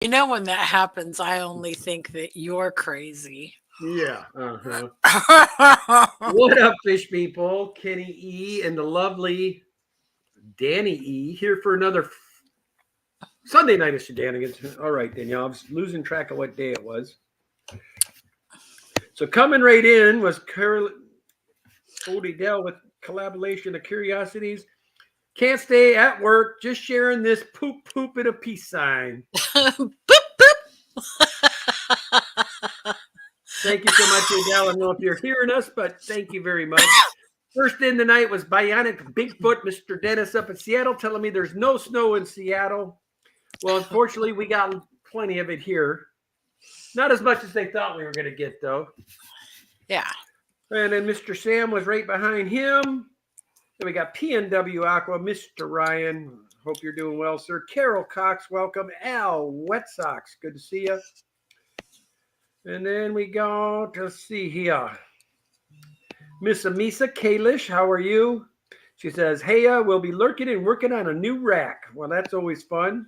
You know, when that happens, I only think that you're crazy. Yeah. What up, fish people? Kenny E and the lovely Danny E here for another Sunday night of shenanigans. All right, Danielle, I was losing track of what day it was. So coming right in was Cody Dell with collaboration of curiosities. Can't stay at work, just sharing this poop and a peace sign. Boop, boop. Thank you so much, Adele. I don't know if you're hearing us, but thank you very much. First in tonight was Bionic Bigfoot, Mr. Dennis up in Seattle, telling me there's no snow in Seattle. Well, unfortunately, we got plenty of it here. Not as much as they thought we were going to get, though. Yeah. And then Mr. Sam was right behind him. Then we got PNW Aqua, Mr. Ryan. Hope you're doing well, sir. Carol Cox, welcome. Al, Wet Sox, good to see you. And then we got, let's see here. Miss Amisa Kalish, how are you? She says, hey, we'll be lurking and working on a new rack. Well, that's always fun.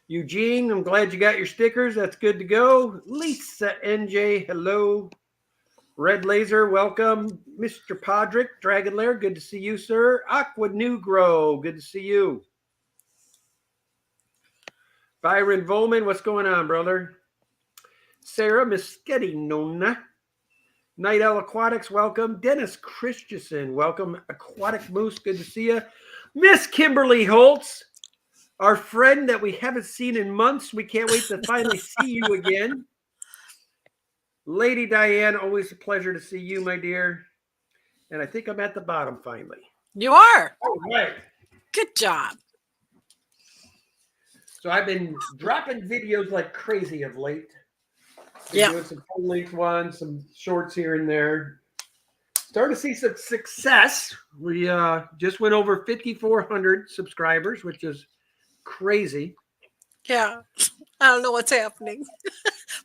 Eugene, I'm glad you got your stickers. That's good to go. Lisa NJ, hello. Red Laser, welcome. Mr. Podrick, Dragon Lair, good to see you, sir. Aqua Nugro, good to see you. Byron Volman, what's going on, brother? Sarah Mischetti Nona. Night Owl Aquatics, welcome. Dennis Christensen, welcome. Aquatic Moose, good to see you. Miss Kimberly Holtz, our friend that we haven't seen in months. We can't wait to finally see you again. Lady Diane, always a pleasure to see you, my dear. And I think I'm at the bottom finally. You are. All right. Good job. So I've been dropping videos like crazy of late. Yeah. Doing some full length ones, some shorts here and there. Starting to see some success. We just went over 5,400 subscribers, which is crazy. Yeah. I don't know what's happening.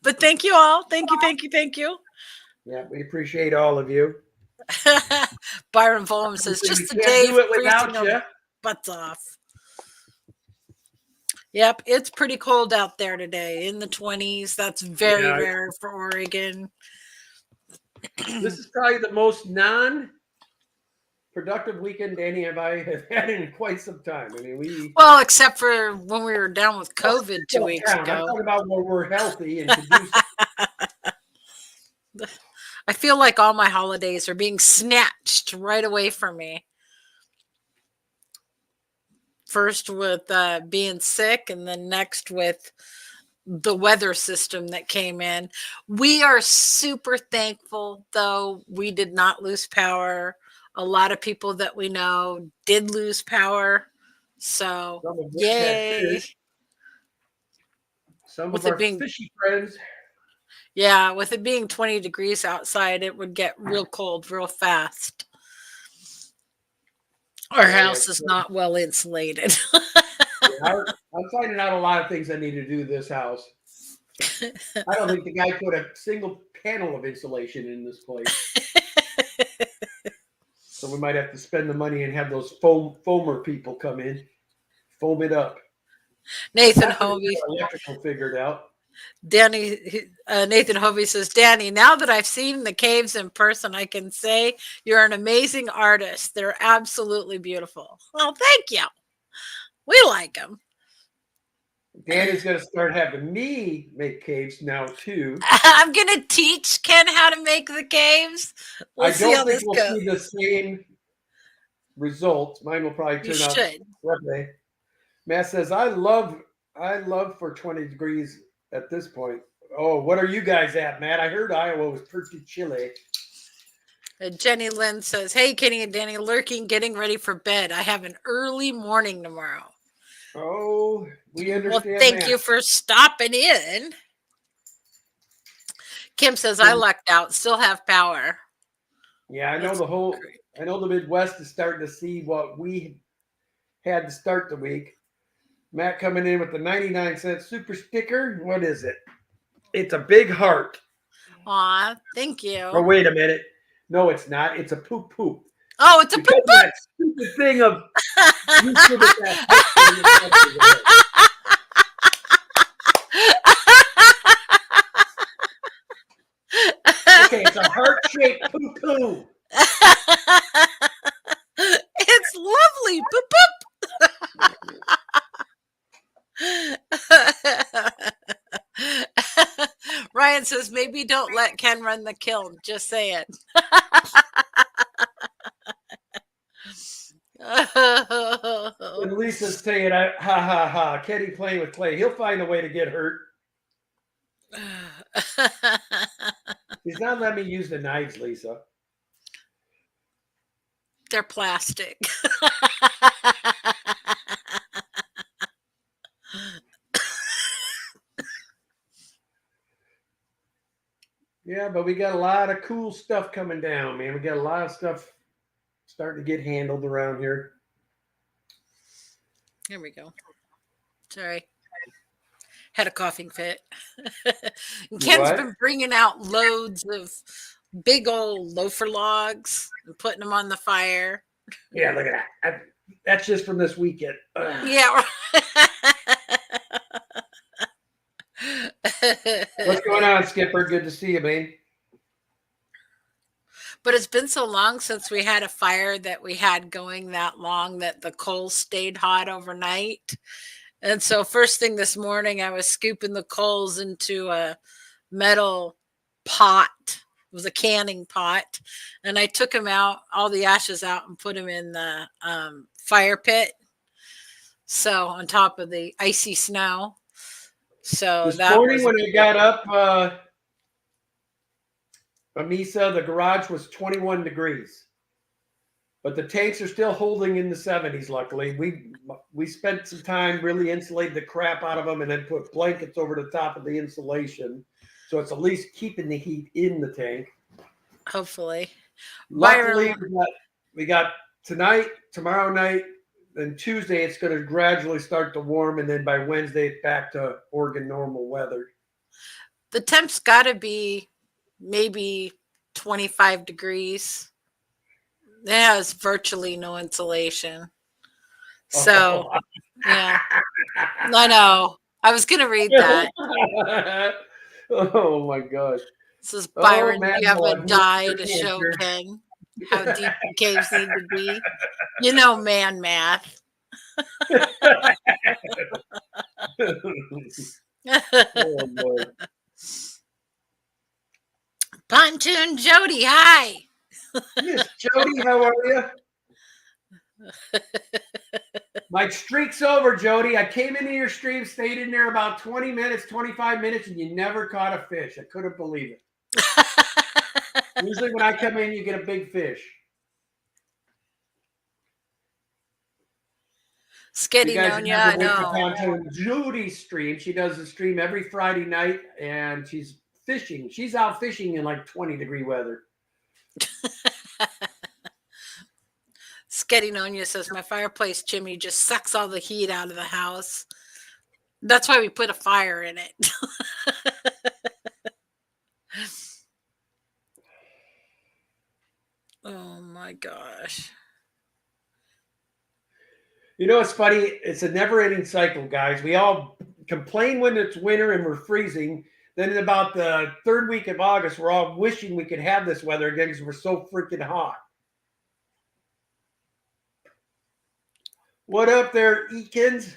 But thank you all. Thank you. Yeah, we appreciate all of you. Byron Volm says, We just the can't day do it without you. Butts off. Yep, it's pretty cold out there today, in the 20s. That's very rare for Oregon. This is probably the most non-productive weekend Danny and I have had in quite some time. I mean, well, except for when we were down with COVID 2 weeks ago. I'm talking about when we're healthy and can do something. I feel like all my holidays are being snatched right away from me. First with being sick, and then next with the weather system that came in. We are super thankful, though, we did not lose power. A lot of people that we know did lose power. So, yay. Some of our fishy friends. Yeah, with it being 20 degrees outside, it would get real cold real fast. Our house is not well insulated. I'm finding out a lot of things I need to do to this house. I don't think the guy put a single panel of insulation in this place. So we might have to spend the money and have those foamer people come in, foam it up. Nathan Hovey. Electrical figured out. Nathan Hovey says, Danny, now that I've seen the caves in person, I can say you're an amazing artist. They're absolutely beautiful. Well, thank you. We like them. Danny's going to start having me make caves now, too. I'm going to teach Ken how to make the caves. I don't think we'll see the same results. Mine will probably turn out that way. Matt says, I love for 20 degrees at this point. Oh, what are you guys at, Matt? I heard Iowa was pretty chilly. Jenny Lynn says, hey, Kenny and Danny, lurking, getting ready for bed. I have an early morning tomorrow. Oh, we understand. Well, thank you for stopping in. Kim says, I lucked out, still have power. Yeah, I know the Midwest is starting to see what we had to start the week. Matt coming in with the 99-cent super sticker. What is it? It's a big heart. Aw, thank you. Oh, wait a minute. No, it's not. It's a poop. Oh, it's a poop. That stupid thing of It's a heart-shaped poo-poo. It's lovely. Boop, boop. Ryan says maybe don't let Ken run the kiln. Just saying. And Lisa's saying, ha ha ha, Kenny playing with clay. He'll find a way to get hurt. He's not letting me use the knives, Lisa. They're plastic. Yeah, but we got a lot of cool stuff coming down, man. We got a lot of stuff starting to get handled around here. Here we go. Sorry. Had a coughing fit. Ken's been bringing out loads of big old loafer logs and putting them on the fire. Yeah, look at that. That's just from this weekend. Ugh. Yeah. What's going on, Skipper? Good to see you, man. But it's been so long since we had a fire that we had going that long that the coals stayed hot overnight. And so first thing this morning, I was scooping the coals into a metal pot. It was a canning pot. And I took them out, all the ashes out, and put them in the fire pit. So on top of the icy snow. So this that morning when I got up, Amisa, the garage was 21 degrees. But the tanks are still holding in the 70s, luckily. We spent some time really insulated the crap out of them and then put blankets over the top of the insulation. So it's at least keeping the heat in the tank. Hopefully. Luckily, we got tonight, tomorrow night, and Tuesday it's going to gradually start to warm. And then by Wednesday, it's back to Oregon normal weather. The temp's got to be maybe 25 degrees. It has virtually no insulation. So, yeah. I know. I was going to read that. Oh, my gosh. This is Byron. You have a die to Mr. show Cancer. Ken how deep the caves need to be. You know, man math. Oh, boy. Pontoon Jody, hi. Miss Jody, how are you? My streak's over, Jody. I came into your stream, stayed in there about 20 minutes, 25 minutes, and you never caught a fish. I couldn't believe it. Usually when I come in, you get a big fish. Skitty Nonya, I know. Pontoon Judy's stream. She does a stream every Friday night, and she's fishing. She's out fishing in like 20-degree weather. Sketty Nonya says, my fireplace chimney just sucks all the heat out of the house. That's why we put a fire in it. Oh my gosh. You know, it's funny. It's a never-ending cycle, guys. We all complain when it's winter and we're freezing. Then in about the third week of August, we're all wishing we could have this weather again because we're so freaking hot. What up there, Eakins?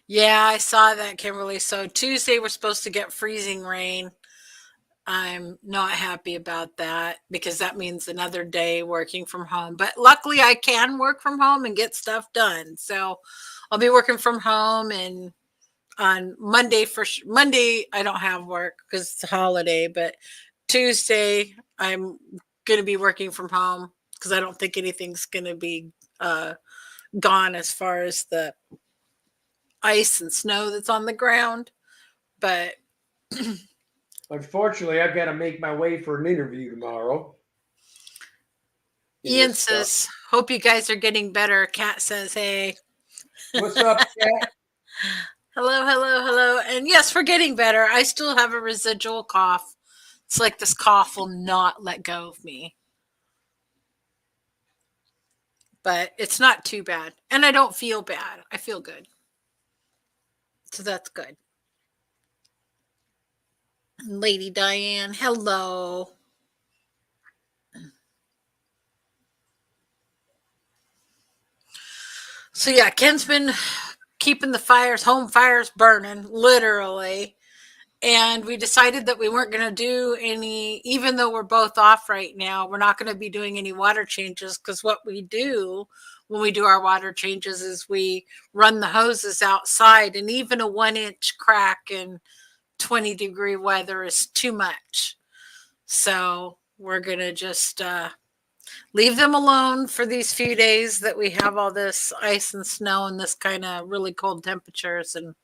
Yeah, I saw that, Kimberly. So Tuesday, we're supposed to get freezing rain. I'm not happy about that because that means another day working from home. But luckily, I can work from home and get stuff done. So I'll be working from home, and on Monday, Monday, I don't have work because it's a holiday. But Tuesday, I'm going to be working from home because I don't think anything's going to be gone as far as the ice and snow that's on the ground. But unfortunately, I've got to make my way for an interview tomorrow. Ian says, hope you guys are getting better. Kat says, hey. What's up, Kat? Hello, hello, hello. And yes, we're getting better. I still have a residual cough. It's like this cough will not let go of me. But it's not too bad. And I don't feel bad. I feel good. So that's good. Lady Diane, hello. So yeah, Ken's been keeping the home fires burning, literally. And we decided that we weren't going to do any, even though we're both off right now, we're not going to be doing any water changes, because what we do when we do our water changes is we run the hoses outside, and even a 1 inch crack in 20-degree weather is too much. So we're going to just leave them alone for these few days that we have all this ice and snow and this kind of really cold temperatures, and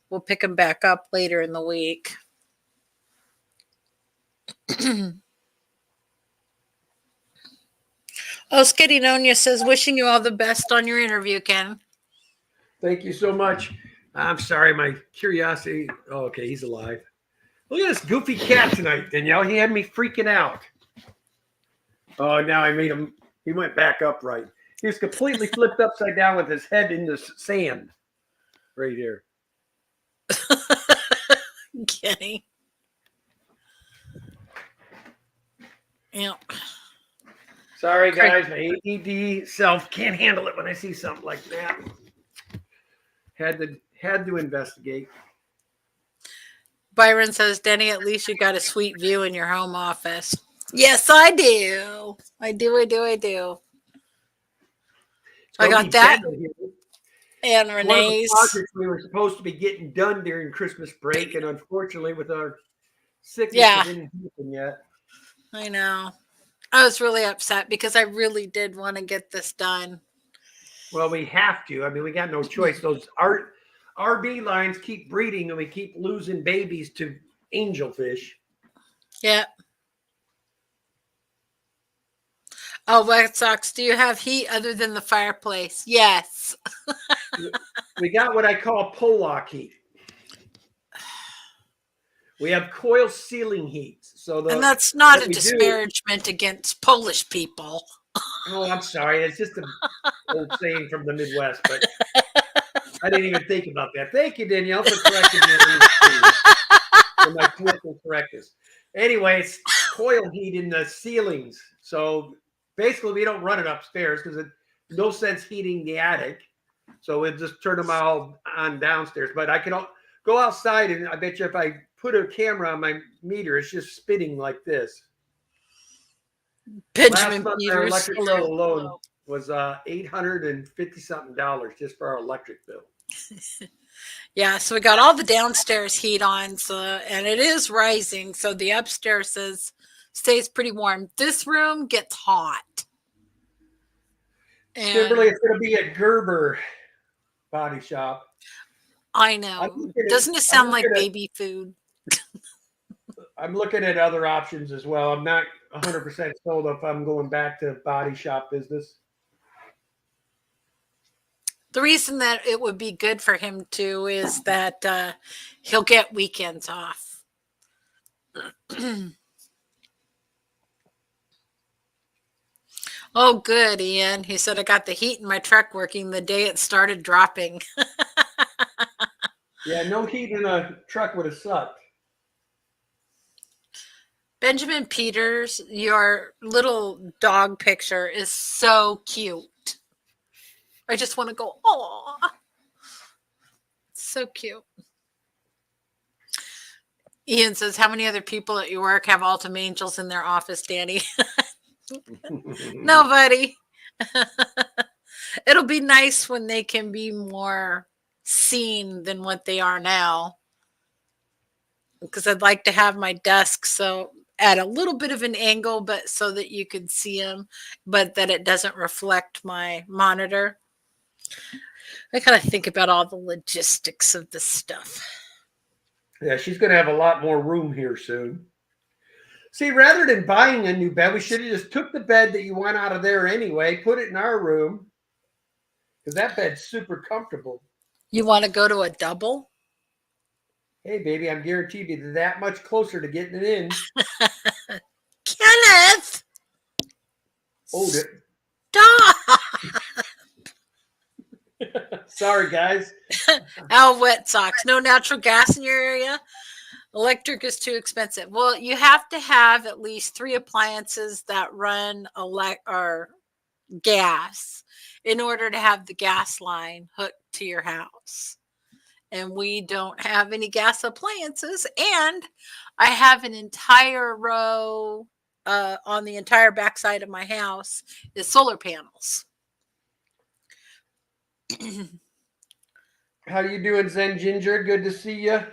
we'll pick them back up later in the week. Oh, Skitty Nonia says, wishing you all the best on your interview, Ken. Thank you so much. I'm sorry, my curiosity. Oh, okay, he's alive. Look at this goofy cat tonight, Danielle. He had me freaking out. Oh, now I made him. He went back upright. He was completely flipped upside down with his head in the sand right here. Kenny. Yeah. Sorry, guys. My ADD self can't handle it when I see something like that. Had to investigate. Byron says, Denny, at least you got a sweet view in your home office. Yes, I do. I do. I got that. And Renee's. One of the projects we were supposed to be getting done during Christmas break, and unfortunately, with our sickness, it didn't happen yet. I know. I was really upset because I really did want to get this done. Well, we have to. I mean, we got no choice. Those RB lines keep breeding, and we keep losing babies to angelfish. Yeah. Oh, White Sox, do you have heat other than the fireplace? Yes. We got what I call Pollock heat. We have coil ceiling heat. And that's not a disparagement against Polish people. Oh, I'm sorry. It's just an old saying from the Midwest, but I didn't even think about that. Thank you, Danielle, for correcting me for my political correctness. Anyway, it's coil heat in the ceilings. So basically, we don't run it upstairs because it's no sense heating the attic. So we'll just turn them all on downstairs. But I can go outside, and I bet you if I put a camera on my meter, it's just spinning like this. Benjamin Last month, our electric bill alone was $850 something just for our electric bill. Yeah, so we got all the downstairs heat on, and it is rising. So the upstairs stays pretty warm. This room gets hot. And Kimberly, it's going to be a Gerber body shop. I know. Doesn't it sound like baby food? I'm looking at other options as well. I'm not 100% sold if I'm going back to body shop business. The reason that it would be good for him too is that he'll get weekends off. Oh, good, Ian. He said, I got the heat in my truck working the day it started dropping. Yeah, no heat in a truck would have sucked. Benjamin Peters, your little dog picture is so cute. I just want to go, oh, so cute. Ian says, how many other people at your work have Altum Angels in their office, Danny? Nobody. It'll be nice when they can be more seen than what they are now. Because I'd like to have my desk so at a little bit of an angle, but so that you can see them, but that it doesn't reflect my monitor. I gotta think about all the logistics of this stuff. Yeah, she's going to have a lot more room here soon. See, rather than buying a new bed, we should have just took the bed that you want out of there anyway, put it in our room, because that bed's super comfortable. You want to go to a double? Hey, baby, I'm guaranteed you're that much closer to getting it in. Kenneth! Hold it. Stop! Sorry, guys. Al Wet Socks. No natural gas in your area? Electric is too expensive. Well, you have to have at least 3 appliances that run or gas in order to have the gas line hooked to your house. And we don't have any gas appliances. And I have an entire row on the entire backside of my house is solar panels. How you doing, Zen Ginger? Good to see you.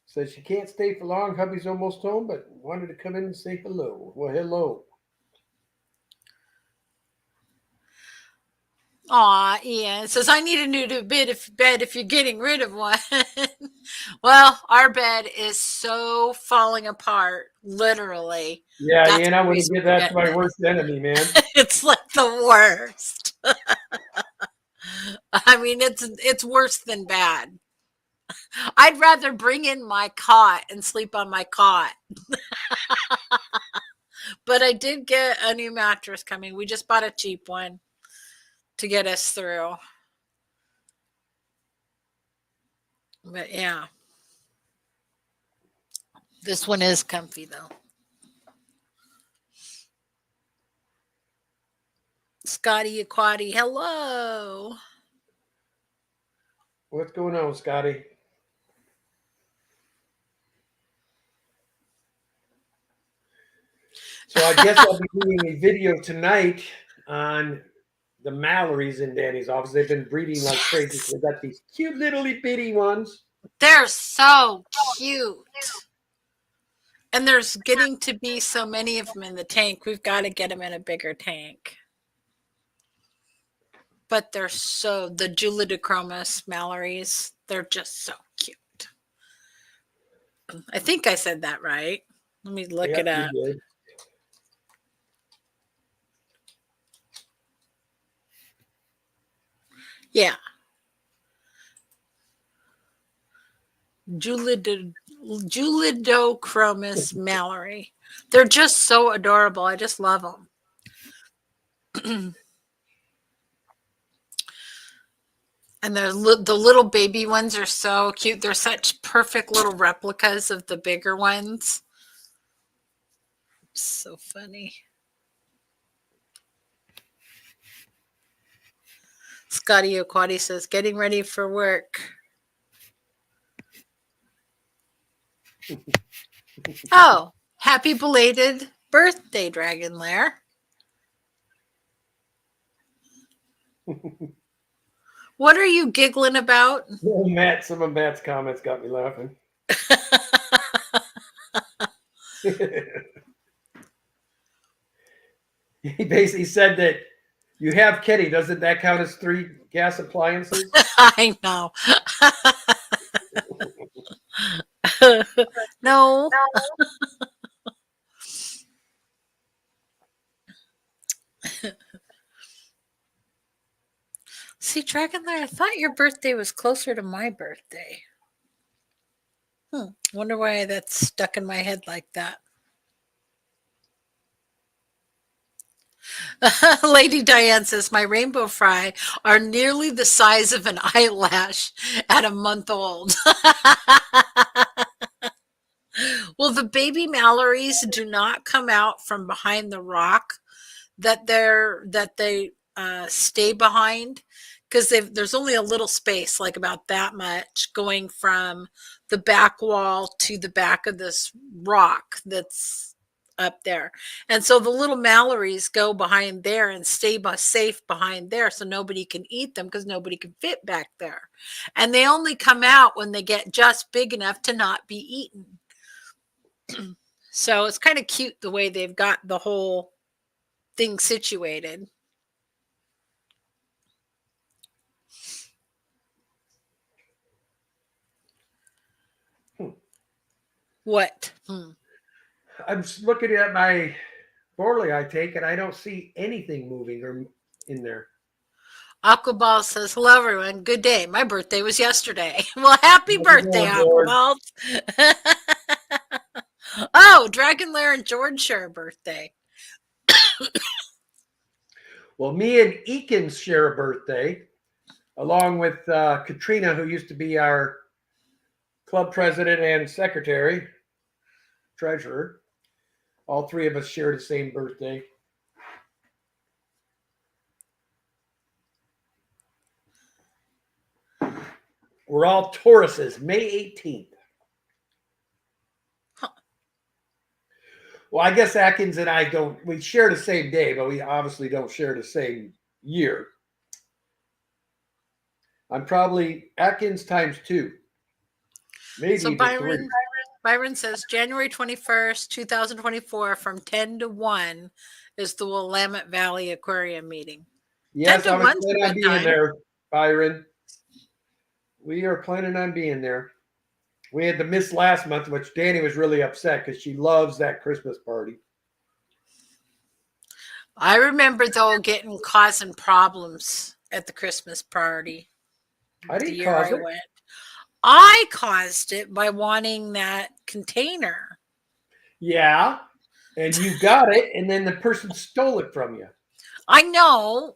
Says she can't stay for long. Hubby's almost home, but wanted to come in and say hello. Well, hello. Aw, Ian says, I need a new bed if you're getting rid of one. Well, our bed is so falling apart, literally. Yeah, That's Ian, the I wouldn't reason give we're that to getting my it. worst enemy, man. It's like the worst. I mean, it's worse than bad. I'd rather bring in my cot and sleep on my cot. But I did get a new mattress coming. We just bought a cheap one to get us through. But yeah. This one is comfy though. Scotty Aquati, hello. What's going on, Scotty? So I guess I'll be doing a video tonight on the Mallorys in Danny's office. They've been breeding like crazy. They've got these cute little bitty ones. They're so cute. And there's getting to be so many of them in the tank. We've got to get them in a bigger tank. But they're the Julidochromis Mallorys, they're just so cute. I think I said that right. Let me look it up. Yeah. Julidochromis Mallory. They're just so adorable. I just love them. And the little baby ones are so cute. They're such perfect little replicas of the bigger ones. So funny. Scotty Aquati says, getting ready for work. Oh, happy belated birthday, Dragon Lair. What are you giggling about? Oh, Matt, some of Matt's comments got me laughing. He basically said that you have Kitty. Doesn't that count as 3 gas appliances? I know. No. See, Dragon Lair, I thought your birthday was closer to my birthday. Wonder why that's stuck in my head like that. Lady Diane says, my rainbow fry are nearly the size of an eyelash at a month old. Well, the baby Mallorys do not come out from behind the rock that they stay behind, because there's only a little space, like about that much, going from the back wall to the back of this rock that's up there. And so the little Mallorys go behind there and stay safe behind there, so nobody can eat them because nobody can fit back there. And they only come out when they get just big enough to not be eaten. So it's kind of cute the way they've got the whole thing situated. What? I'm just looking at my Borley I take, and I don't see anything moving or in there. Aquaball says, hello, everyone. Good day. My birthday was yesterday. Well, happy birthday, Aquaball. Oh, Dragon Lair and George share a birthday. Well, me and Eakins share a birthday, along with Katrina, who used to be our club president and secretary, treasurer. All three of us share the same birthday. We're all Tauruses, May 18th. Huh. Well, I guess Atkins and I don't, we share the same day, but we obviously don't share the same year. I'm probably Atkins times 2. Maybe So even 3. Byron says January 21st, 2024 from 10 to 1 is the Willamette Valley Aquarium meeting. Yes, 10 I to was 1's a planning on good being time. there, Byron. We are planning on being there. We had to miss last month, which Danny was really upset because she loves that Christmas party. I remember though causing problems at the Christmas party I the didn't year cause I it. went. I caused it by wanting that container. Yeah, and you got it, and then the person stole it from you. I know.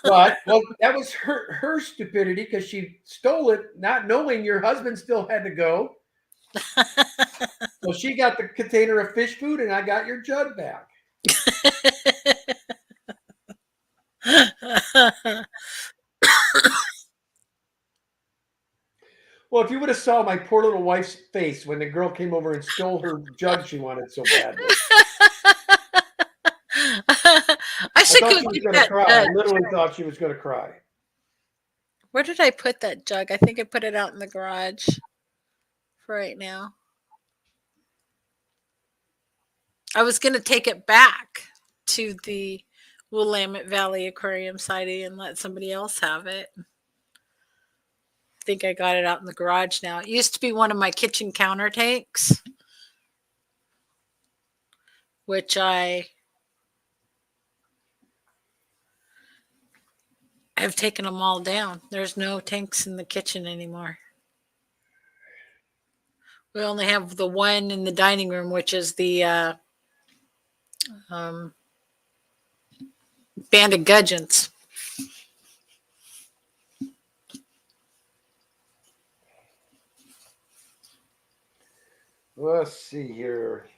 But well, that was her stupidity because she stole it, not knowing your husband still had to go. So she got the container of fish food, and I got your jug back. Well, if you would have saw my poor little wife's face when the girl came over and stole her jug she wanted so badly. I I should thought go she was get going to that cry. I jug. literally thought she was going to cry. Where did I put that jug? I think I put it out in the garage for right now. I was going to take it back to the Willamette Valley Aquarium Society and let somebody else have it. I think I got it out in the garage now. It used to be one of my kitchen counter tanks, which I have taken them all down. There's no tanks in the kitchen anymore. We only have the one in the dining room, which is the um, Banded Gudgeons. Let's see here.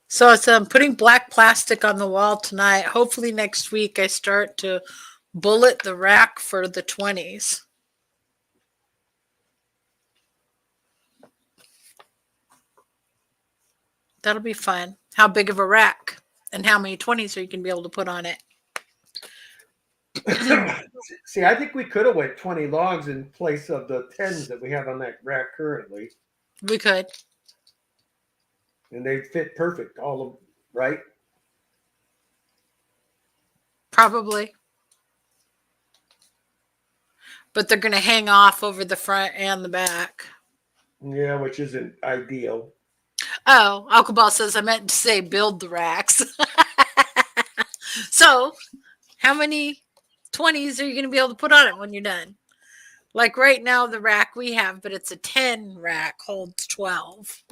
So it's putting black plastic on the wall tonight. Hopefully next week I start to bullet the rack for the 20s. That'll be fun. How big of a rack and how many 20s are you going to be able to put on it? See, I think we could have went 20 logs in place of the 10s that we have on that rack currently. We could. And they fit perfect, all of them, right? Probably. But they're going to hang off over the front and the back. Yeah, which isn't ideal. Oh, Alcabal says I meant to say build the racks. So, how many 20s are you going to be able to put on it when you're done? Like right now, the rack we have, but it's a 10 rack, holds 12.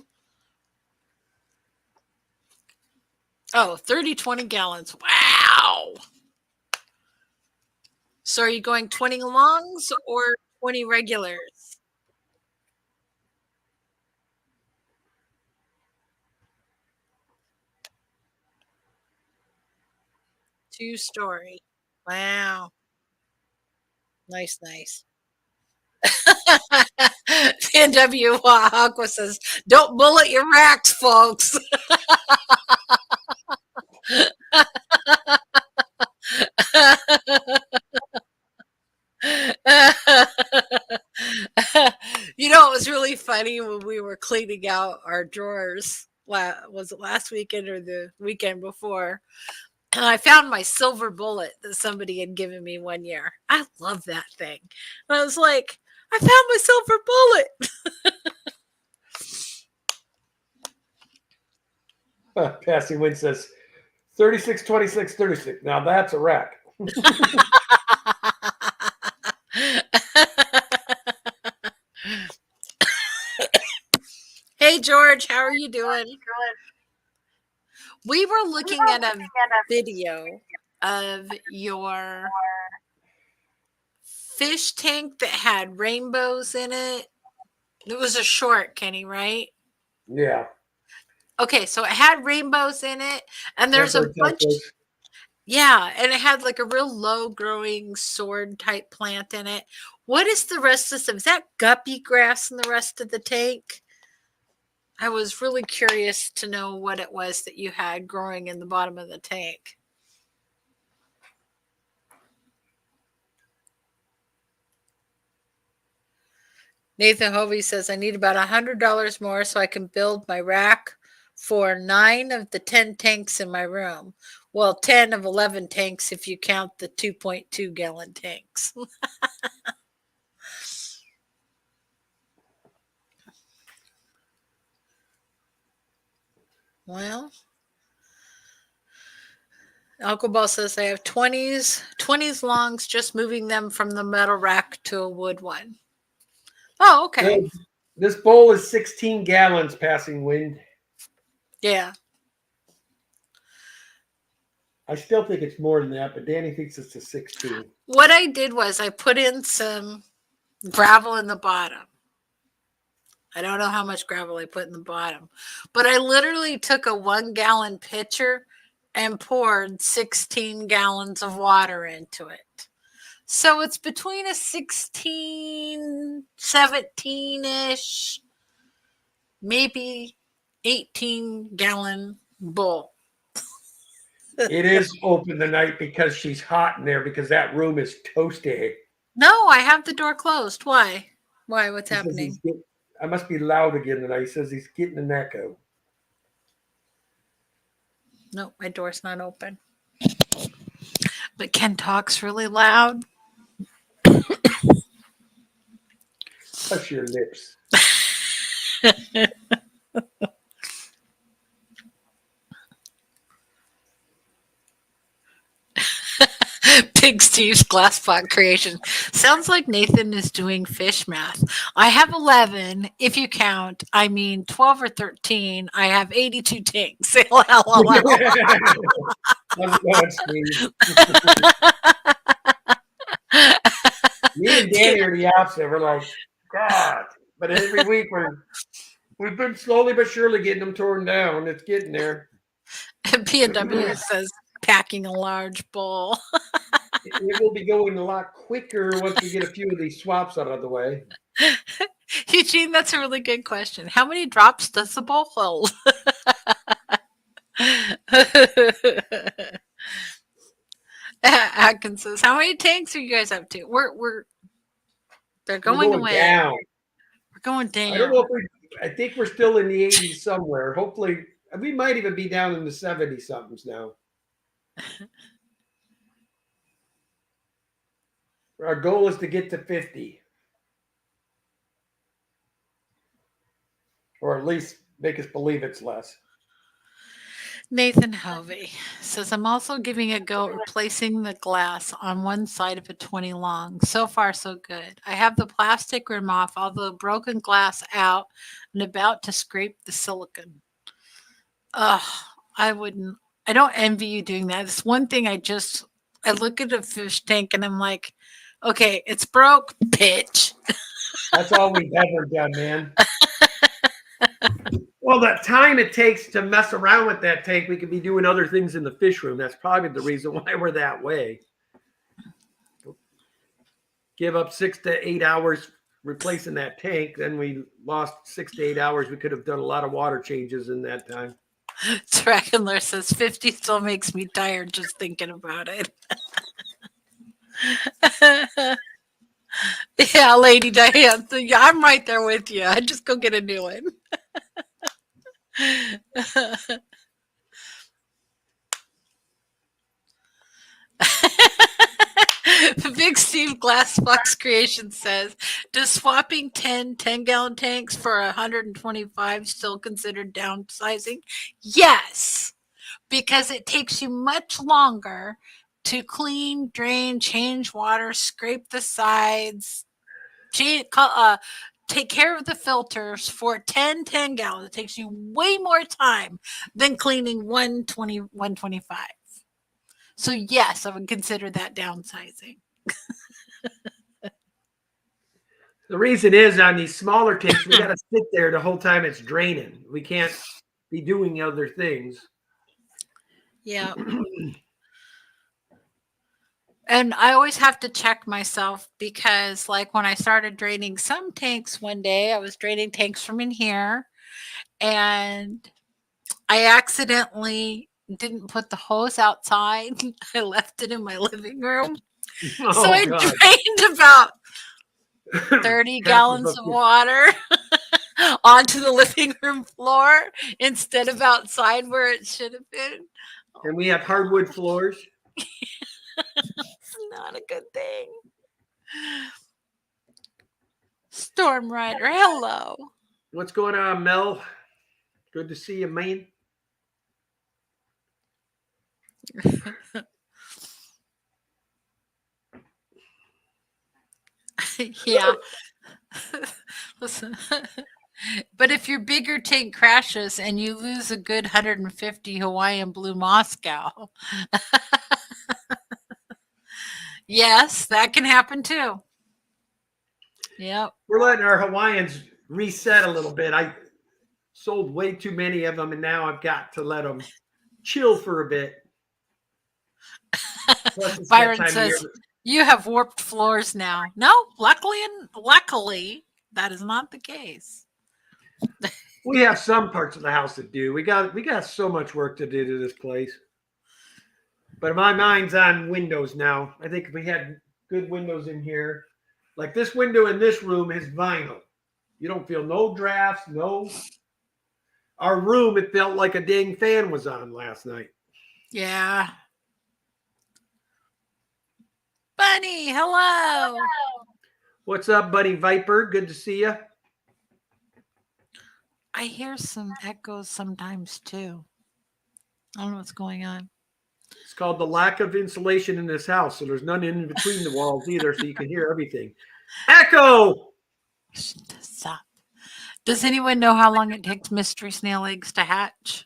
Oh, 30, 20 gallons. Wow. So are you going 20 longs or 20 regulars? Two-story. Wow. Nice, nice. PNW Aqua says, don't bullet your racks, folks. You know, it was really funny when we were cleaning out our drawers. Was it last weekend or the weekend before? And I found my silver bullet that somebody had given me one year. I love that thing. And I was like, I found my silver bullet. Passy Win says 36, 26, 36. Now that's a rack. Hey, George, how are you doing? We were looking at a video of your fish tank that had rainbows in it. It was a short, Kenny, right? Yeah. Okay, so it had rainbows in it, and there's a Tempered bunch. Texas. Yeah, and it had like a real low growing sword type plant in it. What is the rest of this? Is that guppy grass in the rest of the tank? I was really curious to know what it was that you had growing in the bottom of the tank. Nathan Hovey says, I need about $100 more so I can build my rack for 9 of the 10 tanks in my room. Well, 10 of 11 tanks if you count the 2.2 gallon tanks. Well, Uncle Ball says I have 20s longs, just moving them from the metal rack to a wood one. Oh, okay. This bowl is 16 gallons passing wind. Yeah. I still think it's more than that, but Danny thinks it's a 16. What I did was I put in some gravel in the bottom. I don't know how much gravel I put in the bottom, but I literally took a 1 gallon pitcher and poured 16 gallons of water into it. So it's between a 16, 17-ish, maybe 18-gallon bowl. It is open tonight because she's hot in there because that room is toasty. No, I have the door closed. Why? Why? What's happening? I must be loud again tonight. He says he's getting an echo. No, my door's not open. But Ken talks really loud. Touch your lips. Big Steve's glass pot creation. Sounds like Nathan is doing fish math. I have 11. If you count, I mean 12 or 13. I have 82 tanks. LOL. Me and Danny are the opposite. We're like, God. But every week we've been slowly but surely getting them torn down. It's getting there. P&W says packing a large bowl. It will be going a lot quicker once we get a few of these swaps out of the way. Eugene, that's a really good question. How many drops does the bowl hold? Atkins says, "How many tanks are you guys up to?" They're going away. Down. We're going down. I don't know if I think we're still in the 80s somewhere. Hopefully, we might even be down in the 70 somethings now. Our goal is to get to 50. Or at least make us believe it's less. Nathan Hovey says, I'm also giving a go at replacing the glass on one side of a 20 long. So far, so good. I have the plastic rim off, all the broken glass out, and about to scrape the silicone. Ugh, I don't envy you doing that. It's one thing I look at a fish tank and I'm like, okay, it's broke, bitch. That's all we've ever done, man. Well, the time it takes to mess around with that tank, we could be doing other things in the fish room. That's probably the reason why we're that way. Give up 6 to 8 hours replacing that tank, then we lost 6 to 8 hours. We could have done a lot of water changes in that time. Dragonler says 50 still makes me tired just thinking about it. Yeah, Lady Diane. Yeah, I'm right there with you. I just go get a new one. Big Steve Glassbox Creation says, does swapping 10-gallon tanks for 125 still considered downsizing? Yes, because it takes you much longer to clean, drain, change water, scrape the sides, take care of the filters for 10 gallons. It takes you way more time than cleaning 125. So yes, I would consider that downsizing. The reason is on these smaller tanks, we got to sit there the whole time it's draining. We can't be doing other things. Yeah. And I always have to check myself because, like, when I started draining some tanks one day, I was draining tanks from in here and I accidentally didn't put the hose outside. I left it in my living room. Oh, So I God. drained about 30 gallons of water onto the living room floor instead of outside where it should have been. And we have hardwood floors. It's not a good thing. Storm Rider, hello. What's going on, Mel? Good to see you, man. Yeah. Listen. But if your bigger tank crashes and you lose a good 150 Hawaiian Blue Moscow, yes, that can happen too. Yep. We're letting our Hawaiians reset a little bit. I sold way too many of them, and now I've got to let them chill for a bit. Byron says, you have warped floors now. No, luckily, that is not the case. We have some parts of the house that do. We got so much work to do to this place. But my mind's on windows now. I think if we had good windows in here, like this window in this room is vinyl. You don't feel no drafts, no. Our room, it felt like a dang fan was on last night. Yeah. Bunny, hello. What's up, buddy Viper? Good to see you. I hear some echoes sometimes too. I don't know what's going on. It's called the lack of insulation in this house. So there's none in between the walls either, so you can hear everything. Echo! Stop. Does anyone know how long it takes mystery snail eggs to hatch?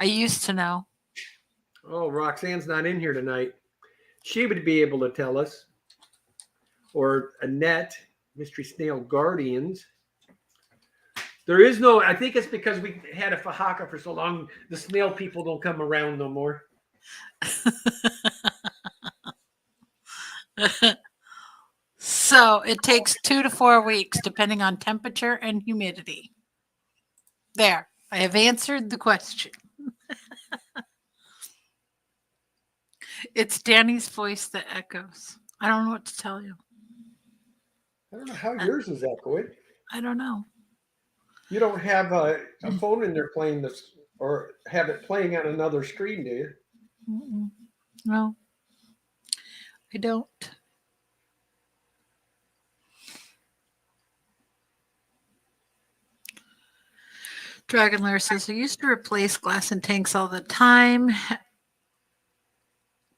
I used to know. Oh, Roxanne's not in here tonight. She would be able to tell us. Or Annette, Mystery Snail Guardians. There is no, I think it's because we had a Fahaka for so long, the snail people don't come around no more. So it takes 2 to 4 weeks, depending on temperature and humidity. There, I have answered the question. It's Danny's voice that echoes. I don't know what to tell you. I don't know how yours is echoing. I don't know. You don't have a phone in there playing this, or have it playing on another screen, do you? Mm-mm. No, I don't. Dragon Lair says, I used to replace glass in tanks all the time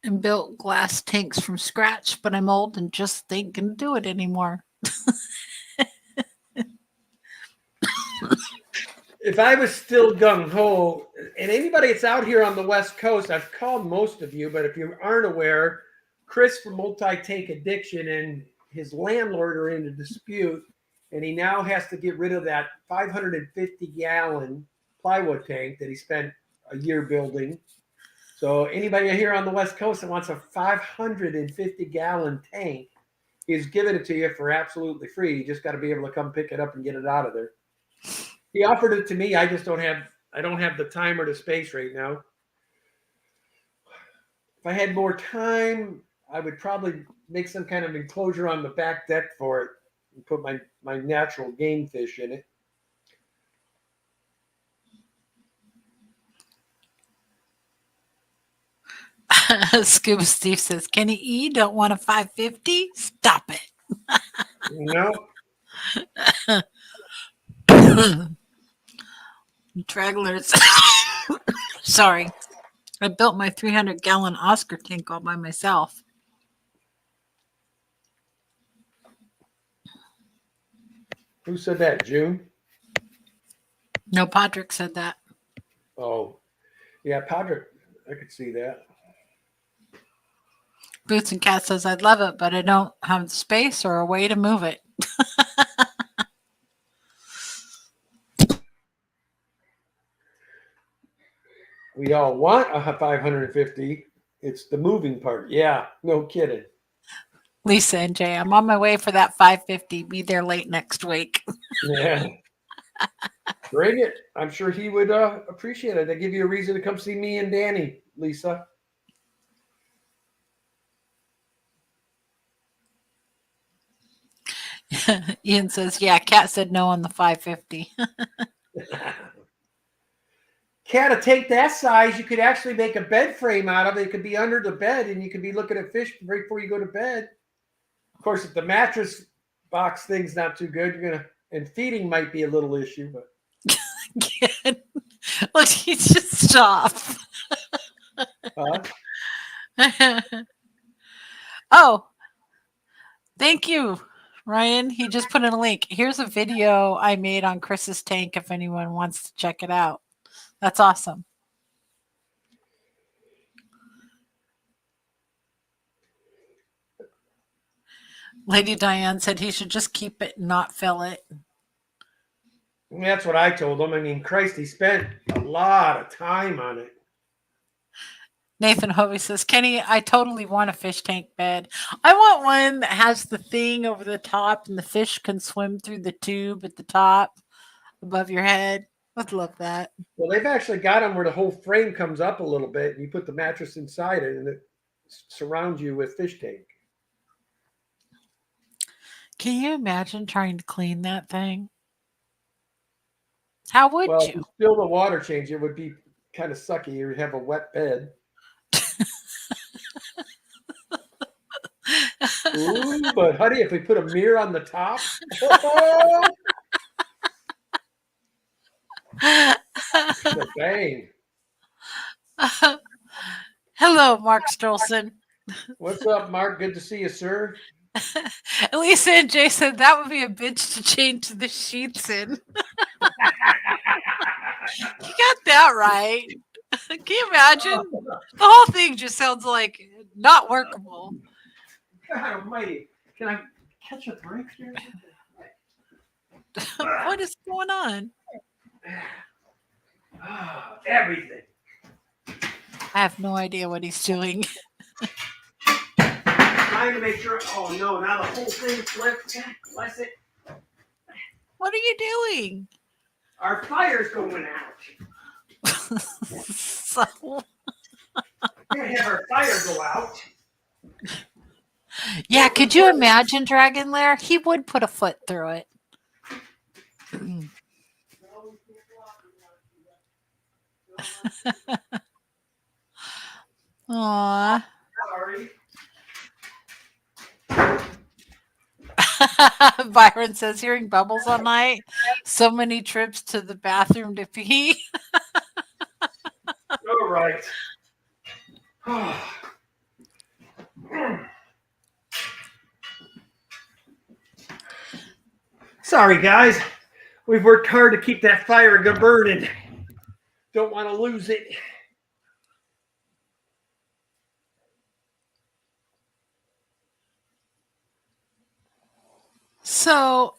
and built glass tanks from scratch, but I'm old and just ain't gonna do it anymore. If I was still gung-ho, and anybody that's out here on the West Coast, I've called most of you, but if you aren't aware, Chris from Multi-Tank Addiction and his landlord are in a dispute, and he now has to get rid of that 550-gallon plywood tank that he spent a year building. So anybody here on the West Coast that wants a 550-gallon tank, he's giving it to you for absolutely free. You just got to be able to come pick it up and get it out of there. He offered it to me. I just don't have the time or the space right now. If I had more time, I would probably make some kind of enclosure on the back deck for it and put my natural game fish in it. Scuba Steve says, Kenny E, don't want a 550? Stop it. No. Dragglers. Sorry. I built my 300-gallon Oscar tank all by myself. Who said that? June? No, Podrick said that. Oh, yeah, Padre. I could see that. Boots and Cat says, I'd love it, but I don't have the space or a way to move it. We all want a 550. It's the moving part. Yeah, no kidding. Lisa and Jay, I'm on my way for that 550. Be there late next week. Yeah. Bring it. I'm sure he would appreciate it. They give you a reason to come see me and Danny, Lisa. Ian says, yeah, Cat said no on the 550. Cat, a tank that size, you could actually make a bed frame out of it. It could be under the bed, and you could be looking at fish right before you go to bed. Of course, if the mattress box thing's not too good, you're gonna and feeding might be a little issue, but Look, he just stopped. Oh, thank you, Ryan. He just put in a link. Here's a video I made on Chris's tank if anyone wants to check it out. That's awesome. Lady Diane said he should just keep it and not fill it. that's what I told him. I mean, Christ, he spent a lot of time on it. Nathan Hovey says, Kenny, I totally want a fish tank bed. I want one that has the thing over the top and the fish can swim through the tube at the top above your head. I'd love that. Well, they've actually got them where the whole frame comes up a little bit and you put the mattress inside it and it surrounds you with fish tank. Can you imagine trying to clean that thing? How would Well, you? still the water change, it would be kind of sucky. You'd have a wet bed. Ooh, but honey, if we put a mirror on the top, bang. Hello, Mark Stolson. What's up, Mark? Good to see you, sir. Lisa and Jay said that would be a bitch to change the sheets in. You got that right. Can you imagine? The whole thing just sounds like not workable. God almighty. Can I catch a break here? What is going on? Everything. I have no idea what he's doing. Trying to make sure. Oh no! Now the whole thing flipped. Bless it. What are you doing? Our fire's going out. So, We're gonna have our fire go out. yeah, could you imagine Dragon Lair? He would put a foot through it. Aww. Sorry. Byron says, hearing bubbles all night. So many trips to the bathroom to pee. All right. Sorry, guys. We've worked hard to keep that fire burning. Don't want to lose it. So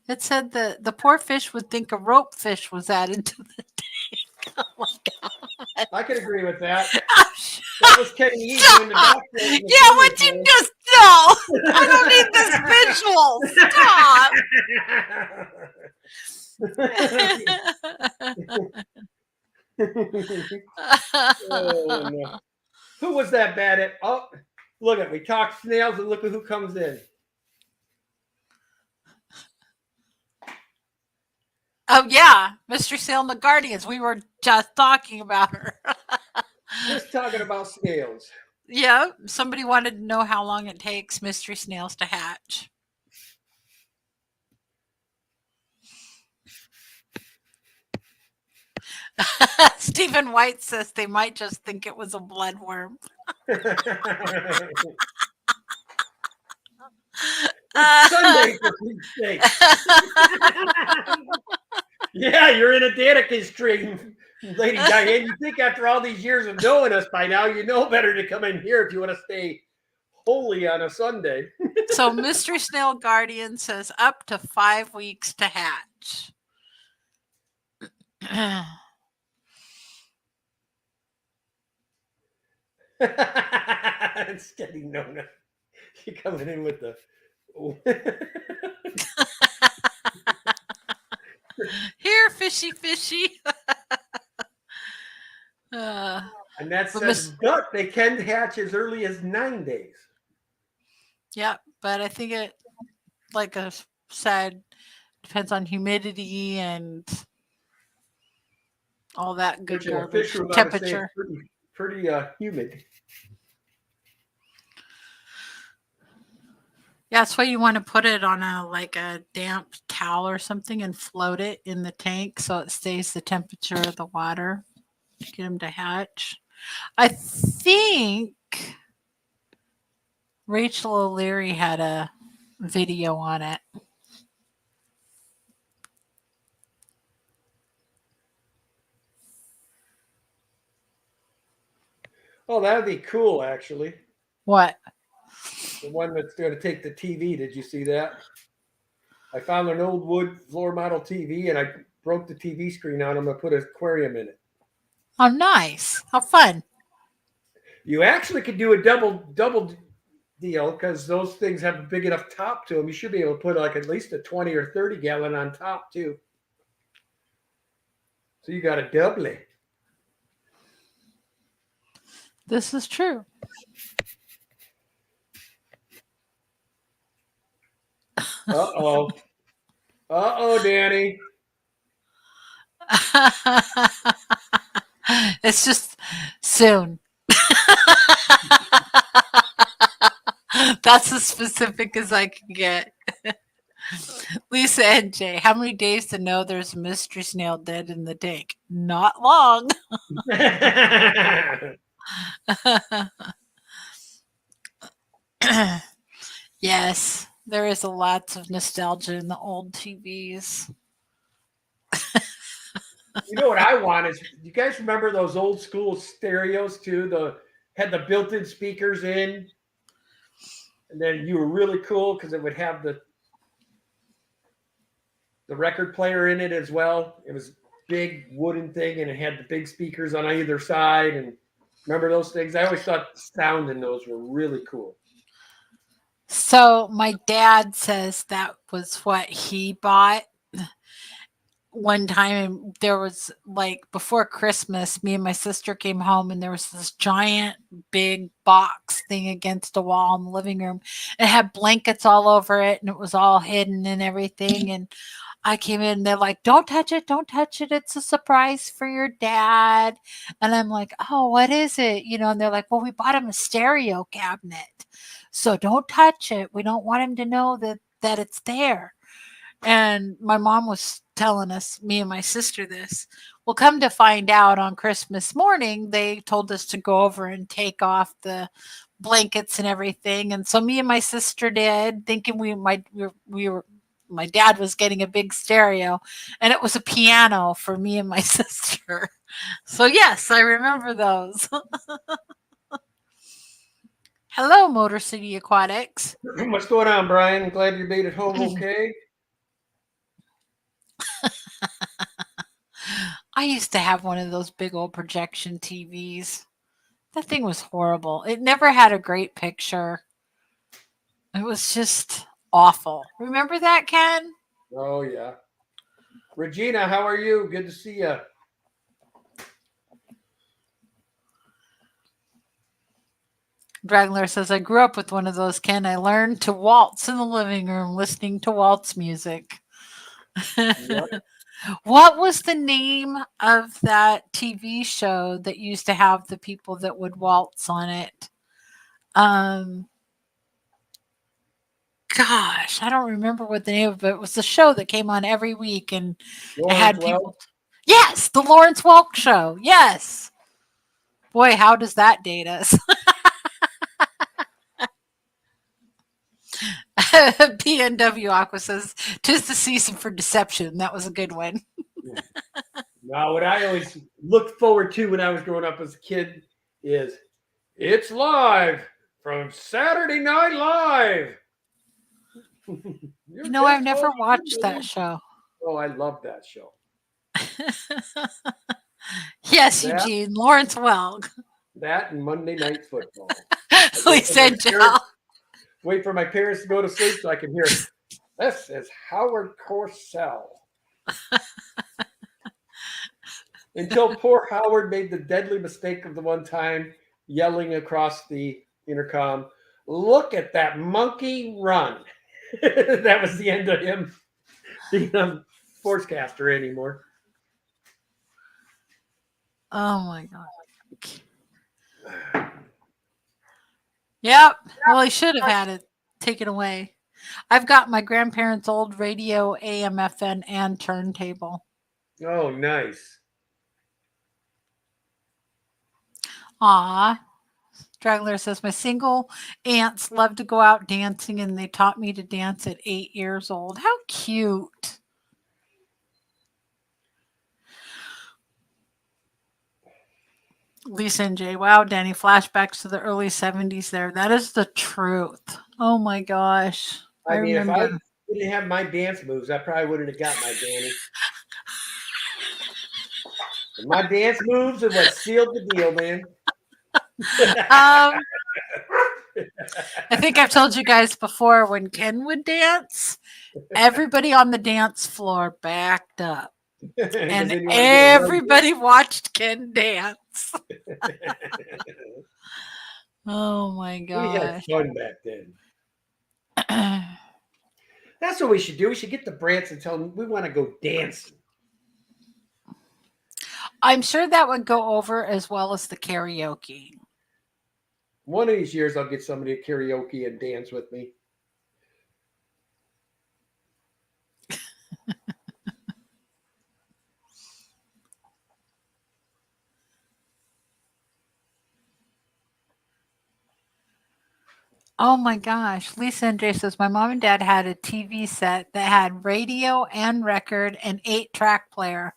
it said that the poor fish would think a rope fish was added to the tank. Oh my God. I could agree with that. That was Kenny Eaton in the back there in the Yeah, what you just know. I don't need this visual. Stop. Oh, no. Who was that bad at? Oh, look at we talk snails and look at who comes in. Oh yeah, Mystery Sail and the Guardians. We were just talking about her. Just talking about snails. Yeah, somebody wanted to know how long it takes mystery snails to hatch. Stephen White says they might just think it was a bloodworm. Sunday, for Pete's sake. Yeah, you're in a Danicus dream, Lady Diane. You think after all these years of knowing us by now, you know better to come in here if you want to stay holy on a Sunday. So Mystery Snail Guardian says up to 5 weeks to hatch. It's getting Nona. You're coming in with the. Here, fishy. And that But says, but they can hatch as early as 9 days. Yeah, but I think it, like I said, depends on humidity and all that good Which in a garbage. fish room, I would say Temperature. it's pretty humid. Yeah, that's why you want to put it on a damp towel or something and float it in the tank so it stays the temperature of the water. Get them to hatch. I think Rachel O'Leary had a video on it. Oh, that would be cool, actually. What? The one that's going to take the TV. Did you see that? I found an old wood floor model TV and I broke the TV screen on them. I put an aquarium in it. Oh, nice. How fun. You actually could do a double deal because those things have a big enough top to them. You should be able to put like at least a 20 or 30 gallon on top too. So you got a doubly. This is true. Uh-oh. Uh-oh, Danny. It's just soon. That's as specific as I can get. Lisa and Jay, how many days to know there's a mystery snail dead in the tank? Not long. Yes, there is a lot of nostalgia in the old TVs. You know what I want is, you guys remember those old school stereos too? Had the built-in speakers in, and then you were really cool because it would have the record player in it as well. It was big wooden thing, and it had the big speakers on either side. And remember those things? I always thought the sound in those were really cool. So my dad says that was what he bought one time. There was like before Christmas, me and my sister came home and there was this giant big box thing against a wall in the living room. It had blankets all over it and it was all hidden and everything. And I came in and they're like, don't touch it. Don't touch it. It's a surprise for your dad. And I'm like, oh, what is it? And they're like, well, we bought him a stereo cabinet. So don't touch it. We don't want him to know that it's there. And my mom was telling us, me and my sister, this. Well, come to find out, on Christmas morning, they told us to go over and take off the blankets and everything. And so me and my sister did, thinking my dad was getting a big stereo, and it was a piano for me and my sister. So yes, I remember those. Hello, Motor City Aquatics. What's going on, Brian? Glad you made it home okay. I used to have one of those big old projection TVs. That thing was horrible. It never had a great picture. It was just awful. Remember that, Ken? Oh, yeah. Regina, how are you? Good to see you. Dragler says, I grew up with one of those, Ken. I learned to waltz in the living room listening to waltz music. Yep. What was the name of that TV show that used to have the people that would waltz on it? Gosh, I don't remember what the name of it. It was the show that came on every week, and it had people. Yes, the Lawrence Welk Show. Yes. Boy, how does that date us? PNW Aqua says, "'Tis the season for deception." That was a good one. Now, what I always looked forward to when I was growing up as a kid is it's live from Saturday Night Live. You know, I've never watched that show. Oh, I love that show. Yes, That, Eugene, Lawrence Welk. that and Monday Night Football. Lisa and Joe. Wait for my parents to go to sleep so I can hear, this is Howard Cosell. Until poor Howard made the deadly mistake of the one time yelling across the intercom, look at that monkey run. That was the end of him being a sportscaster anymore. Oh my God. Yep. Well, he should have had it taken away. I've got my grandparents' old radio, AM, FM, and turntable. Oh, nice. Aw. Straggler says, my single aunts love to go out dancing, and they taught me to dance at 8 years old. How cute. Lisa and Jay, wow, Danny, flashbacks to the early 70s there. That is the truth. Oh my gosh. I mean, remember. if I didn't have my dance moves, I probably wouldn't have got my Danny. My dance moves are what sealed the deal, man. I think I've told you guys before, when Ken would dance, everybody on the dance floor backed up. And everybody watched Ken dance. Oh my gosh. We had fun back then. That's what we should do. We should get the Brants and tell them we want to go dancing. I'm sure that would go over as well as the karaoke. One of these years, I'll get somebody to karaoke and dance with me. Oh my gosh. Lisa and Jay says, my mom and dad had a TV set that had radio and record and 8-track player.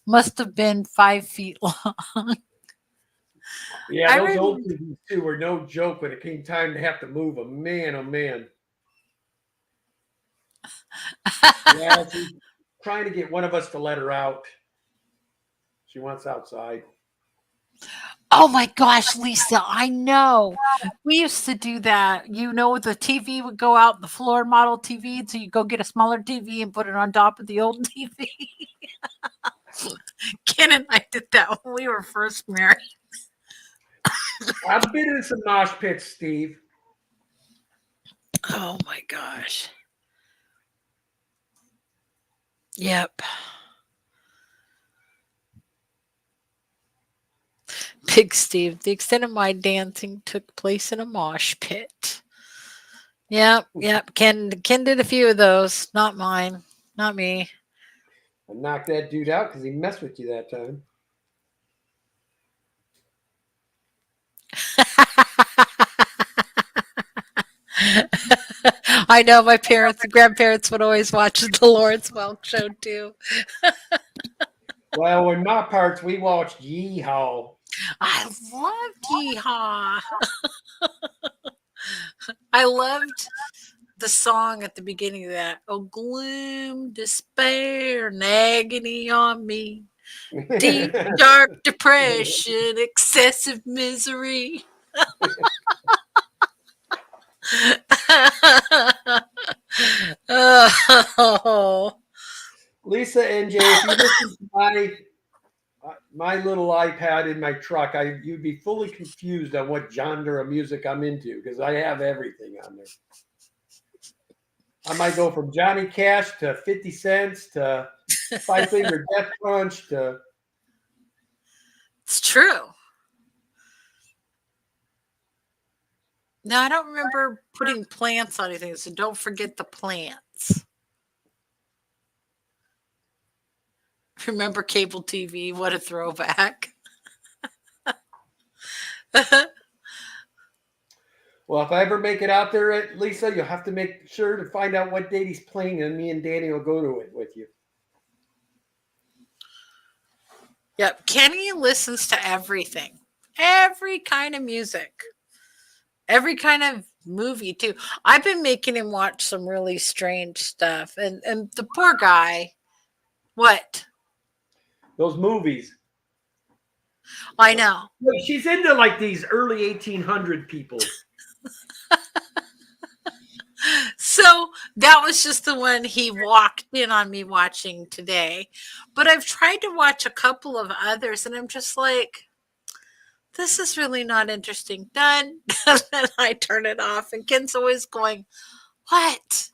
Must have been 5 feet long. Yeah, those old TVs too were no joke when it came time to have to move them. Man, oh man. Yeah, she's trying to get one of us to let her out. She wants outside. Oh my gosh, Lisa, I know. We used to do that. You know, the TV would go out, the floor model TV, so you go get a smaller TV and put it on top of the old TV. Ken and I did that when we were first married. I've been in some mosh pits, Steve. Oh my gosh. Yep. Big Steve, the extent of my dancing took place in a mosh pit. Yep. Ken did a few of those. Not mine. Not me. I knocked that dude out because he messed with you that time. I know my parents and grandparents would always watch the Lawrence Welk show too. Well, in my parts, we watched Yeehaw. I loved Yeehaw. I loved the song at the beginning of that. Oh, gloom, despair, and agony on me. Deep, dark depression, excessive misery. Oh. Lisa and Jay, if you listen to my little iPad in my truck, you'd be fully confused on what genre of music I'm into because I have everything on there. I might go from Johnny Cash to 50 Cents to Five Finger Death Punch to. It's true. No, I don't remember putting plants on anything, so don't forget the plants. Remember cable TV? What a throwback. Well, if I ever make it out there, Lisa, you'll have to make sure to find out what date he's playing, and me and Danny will go to it with you. Yep. Kenny listens to everything, every kind of music, every kind of movie too. I've been making him watch some really strange stuff, and the poor guy. What? Those movies. I know. Look, she's into like these early 1800 people. So that was just the one he walked in on me watching today. But I've tried to watch a couple of others, and I'm just like, this is really not interesting. Done. And then I turn it off, and Ken's always going, what?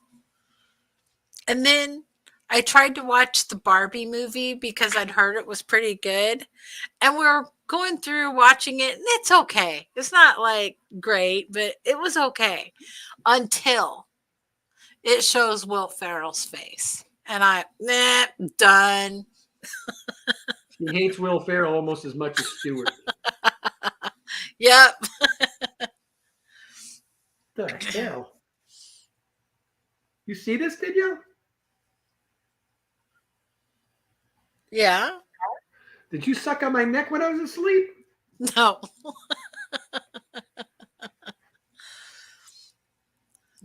And then I tried to watch the Barbie movie because I'd heard it was pretty good. And we're going through watching it, and it's okay. It's not like great, but it was okay until it shows Will Ferrell's face. And done. She hates Will Ferrell almost as much as Stewart. Yep. The hell? You see this, did you? Yeah. Did you suck on my neck when I was asleep? No.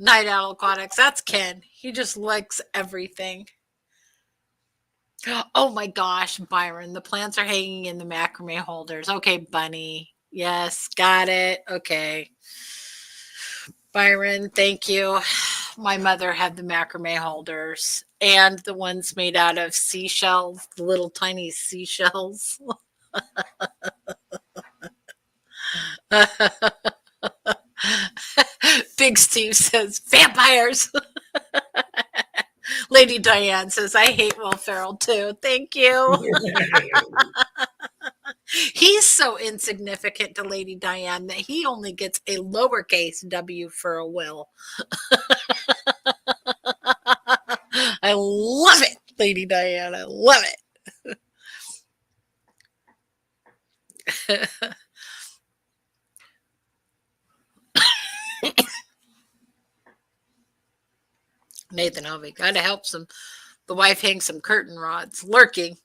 Night Owl Aquatics. That's Ken. He just likes everything. Oh my gosh, Byron. The plants are hanging in the macrame holders. Okay, Bunny. Yes, got it. Okay. Byron, thank you. My mother had the macrame holders and the ones made out of seashells, the little tiny seashells. Big Steve says, vampires. Lady Diane says, I hate Will Ferrell too. Thank you. He's so insignificant to Lady Diane that he only gets a lowercase W for a Will. I love it, Lady Diane. I love it. Nathan Hovey, gotta help the wife hang some curtain rods. Lurking.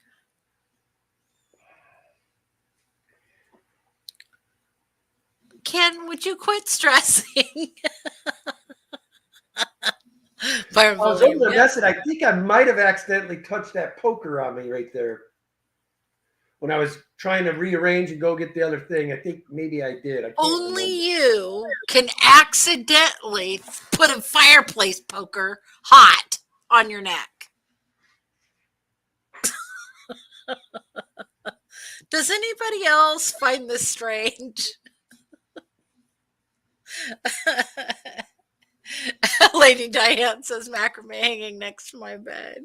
Ken, would you quit stressing? I was over there messing. I think I might have accidentally touched that poker on me right there when I was trying to rearrange and go get the other thing. I think maybe I did. Only you can accidentally put a fireplace poker hot on your neck. Does anybody else find this strange? Lady Diane says macrame hanging next to my bed.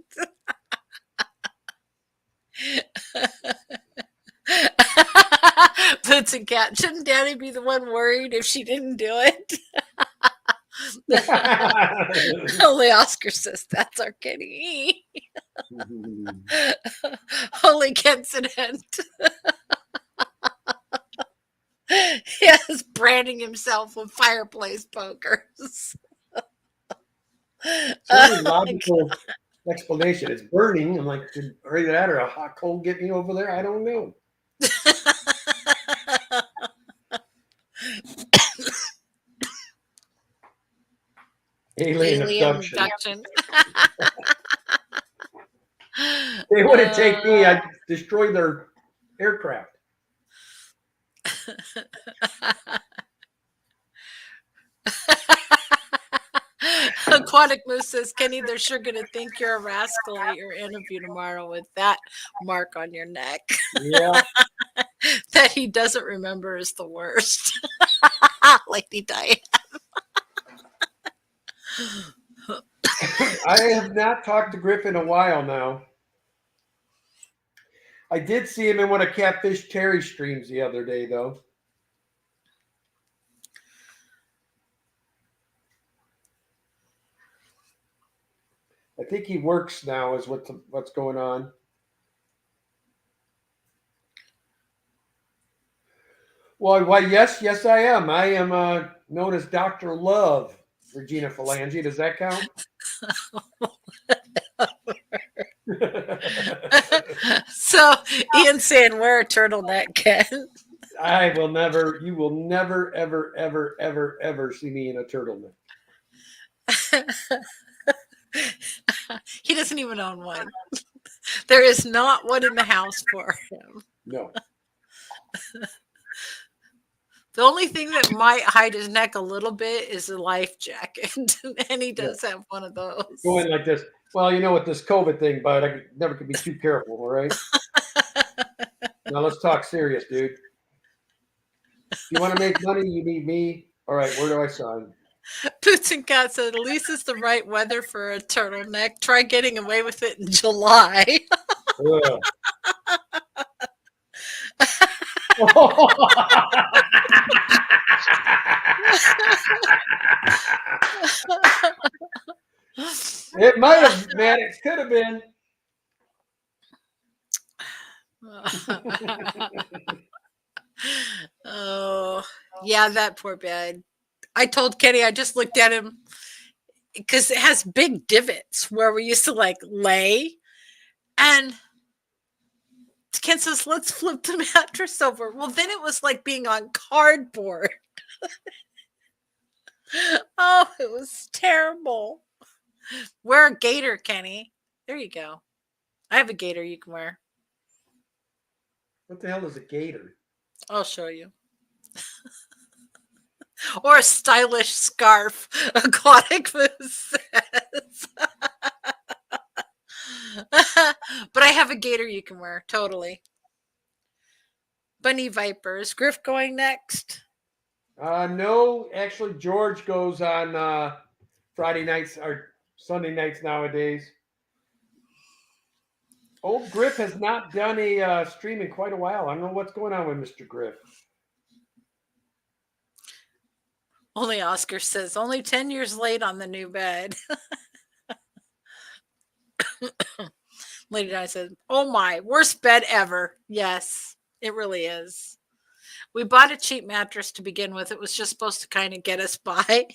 Boots and Cat. Shouldn't Daddy be the one worried if she didn't do it? Holy Oscar says that's our kitty. Holy Kensington. Yes, branding himself with fireplace pokers. It's a logical explanation. It's burning. I'm like, or either that or a hot cold get me over there. I don't know. Alien abduction. They wouldn't take me. I'd destroy their aircraft. Aquatic Moose says, Kenny, they're sure going to think you're a rascal at your interview tomorrow with that mark on your neck. Yeah. That he doesn't remember is the worst. Lady Diane. I have not talked to Griff in a while now. I did see him in one of Catfish Terry streams the other day, though. I think he works now is what's going on. Well, why, yes, I am. I am known as Dr. Love, Regina Phalange. Does that count? So Ian's saying wear a turtleneck, Ken. You will never, ever, ever, ever, ever see me in a turtleneck. He doesn't even own one. There is not one in the house for him. No. The only thing that might hide his neck a little bit is a life jacket. And he does have one of those. Going like this. Well, you know what this COVID thing, but I never could be too careful, all right? Now let's talk serious, dude. If you want to make money, you need me. All right, where do I sign? Boots and Cat said, at least it's the right weather for a turtleneck. Try getting away with it in July. It might have, man. It could have been. Oh, yeah, that poor bed. I told Kenny, I just looked at him because it has big divots where we used to like lay. And Ken says, let's flip the mattress over. Well, then it was like being on cardboard. Oh, it was terrible. Wear a gaiter, Kenny. There you go. I have a gaiter you can wear. What the hell is a gaiter? I'll show you. Or a stylish scarf, Aquatic Moose says. But I have a gaiter you can wear, totally. Bunny Vipers. Griff going next? No, actually, George goes on Friday nights or Sunday nights nowadays. Old Griff has not done a stream in quite a while. I don't know what's going on with Mr. Griff. Only Oscar says, only 10 years late on the new bed. Lady Di said, oh my, worst bed ever. Yes, it really is. We bought a cheap mattress to begin with. It was just supposed to kind of get us by.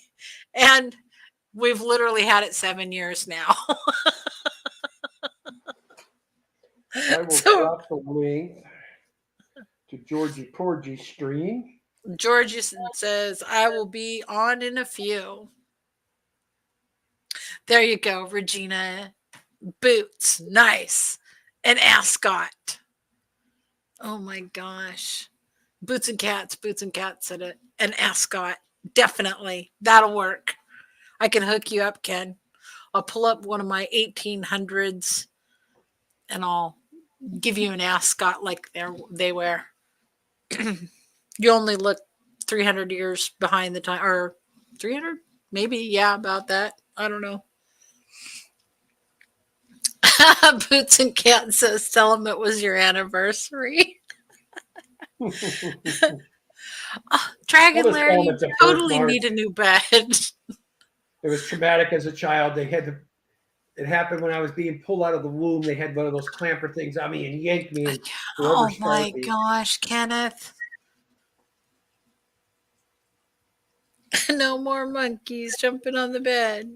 And we've literally had it 7 years now. I will drop the link to Georgie Porgy stream. Georgie says, I will be on in a few. There you go, Regina. Boots, nice. And Ascot. Oh my gosh. Boots and Cats said it. And Ascot, definitely. That'll work. I can hook you up, Ken. I'll pull up one of my 1800s and I'll give you an ascot like they wear. You only look 300 years behind the time, or 300? Maybe, yeah, about that. I don't know. Boots and Cat says, tell him it was your anniversary. Dragon Lair, you totally need a new bed. It was traumatic as a child. It happened when I was being pulled out of the womb. They had one of those clamper things on me and yanked me. And oh my gosh, Kenneth. No more monkeys jumping on the bed.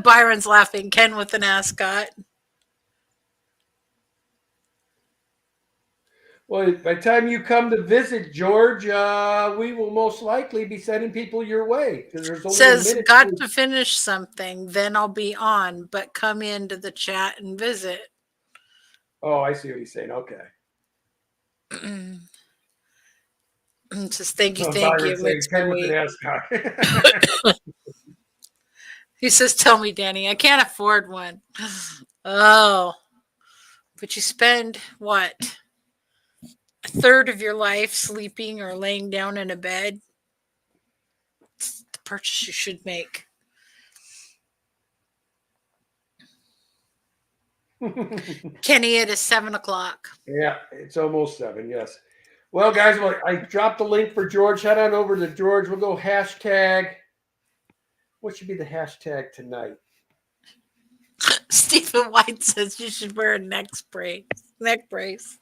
Byron's laughing. Ken with an ascot. Well, by the time you come to visit, George, we will most likely be sending people your way. Because there's only says, got to finish something, then I'll be on, but come into the chat and visit. Oh, I see what he's saying. Okay. Just thank you. He says, tell me, Danny, I can't afford one. Oh, but you spend what? A third of your life sleeping or laying down in a bed. It's the purchase you should make. Kenny, it is 7:00. Yeah, it's almost 7. Yes. Well, guys, I dropped the link for George. Head on over to George. We'll go hashtag. What should be the hashtag tonight? Stephen White says you should wear a neck brace.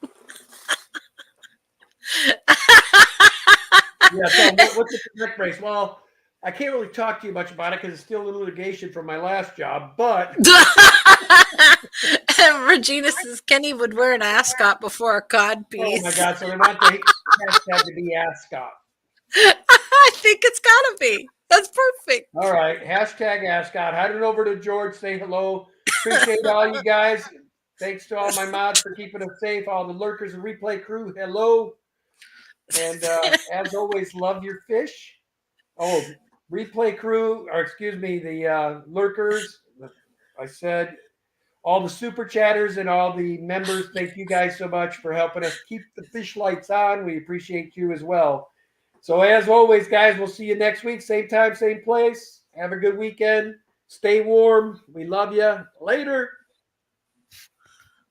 Yeah. So what's the correct phrase? Well, I can't really talk to you much about it because it's still in litigation from my last job. But And Regina says Kenny would wear an ascot before a cod oh my piece. God, so they want the hashtag to be ascot. I think it's gotta be. That's perfect. All right, hashtag ascot. Head it over to George. Say hello. Appreciate all you guys. Thanks to all my mods for keeping us safe. All the lurkers and replay crew. Hello. And as always, love your fish. Oh, replay crew, or excuse me, the lurkers. I said all the super chatters and all the members. Thank you guys so much for helping us keep the fish lights on. We appreciate you as well. So as always, guys, we'll see you next week. Same time, same place. Have a good weekend. Stay warm. We love you. Later.